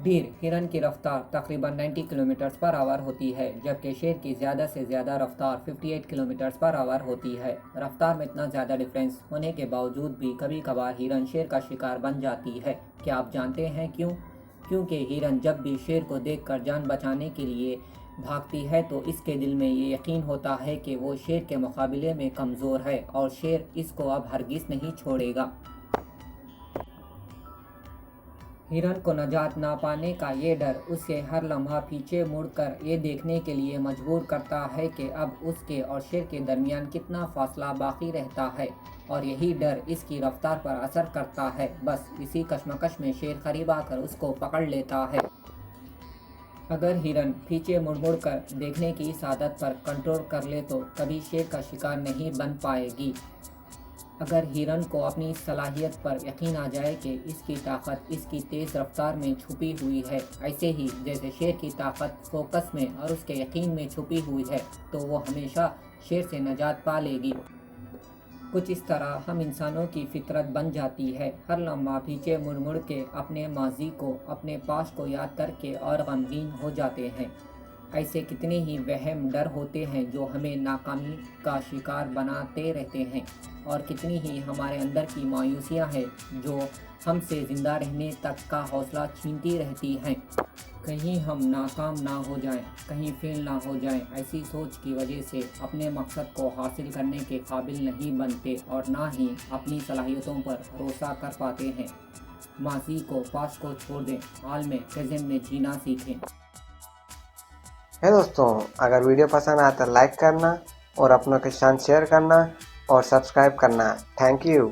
ڈیر ہرن کی رفتار تقریباً 90 کلومیٹرز پر آور ہوتی ہے، جبکہ شیر کی زیادہ سے زیادہ رفتار 58 کلومیٹرز پر آور ہوتی ہے۔ رفتار میں اتنا زیادہ ڈفرینس ہونے کے باوجود بھی کبھی کبھار ہرن شیر کا شکار بن جاتی ہے۔ کیا آپ جانتے ہیں کیوں؟ کیونکہ ہرن جب بھی شیر کو دیکھ کر جان بچانے کے لیے بھاگتی ہے تو اس کے دل میں یہ یقین ہوتا ہے کہ وہ شیر کے مقابلے میں کمزور ہے اور شیر اس کو اب ہرگز نہیں چھوڑے گا۔ ہرن کو نجات نہ پانے کا یہ ڈر اسے ہر لمحہ پیچھے مڑ کر یہ دیکھنے کے لیے مجبور کرتا ہے کہ اب اس کے اور شیر کے درمیان کتنا فاصلہ باقی رہتا ہے، اور یہی ڈر اس کی رفتار پر اثر کرتا ہے۔ بس اسی کشمکش میں شیر قریب آ کر اس کو پکڑ لیتا ہے۔ اگر ہرن پیچھے مڑ مڑ کر دیکھنے کی اس عادت پر کنٹرول کر لے تو کبھی شیر کا شکار نہیں بن پائے گی۔ اگر ہرن کو اپنی اس صلاحیت پر یقین آ جائے کہ اس کی طاقت اس کی تیز رفتار میں چھپی ہوئی ہے، ایسے ہی جیسے شیر کی طاقت فوکس میں اور اس کے یقین میں چھپی ہوئی ہے، تو وہ ہمیشہ شیر سے نجات پا لے گی۔ کچھ اس طرح ہم انسانوں کی فطرت بن جاتی ہے، ہر لمحہ پیچھے مڑ مڑ کے اپنے ماضی کو، اپنے پاسٹ کو یاد کر کے اور غمگین ہو جاتے ہیں۔ ایسے کتنے ہی وہم ڈر ہوتے ہیں جو ہمیں ناکامی کا شکار بناتے رہتے ہیں، اور کتنی ہی ہمارے اندر کی مایوسیاں ہیں جو ہم سے زندہ رہنے تک کا حوصلہ چھینتی رہتی ہیں۔ کہیں ہم ناکام نہ ہو جائیں، کہیں فیل نہ ہو جائیں، ایسی سوچ کی وجہ سے اپنے مقصد کو حاصل کرنے کے قابل نہیں بنتے اور نہ ہی اپنی صلاحیتوں پر بھروسہ کر پاتے ہیں۔ ماضی کو، پاسٹ کو چھوڑ دیں، حال میں، پریزنٹ میں جینا سیکھیں۔ دوستوں، اگر ویڈیو پسند آئے تو لائک کرنا اور اپنوں کے ساتھ شیئر کرنا اور سبسکرائب کرنا۔ Thank you.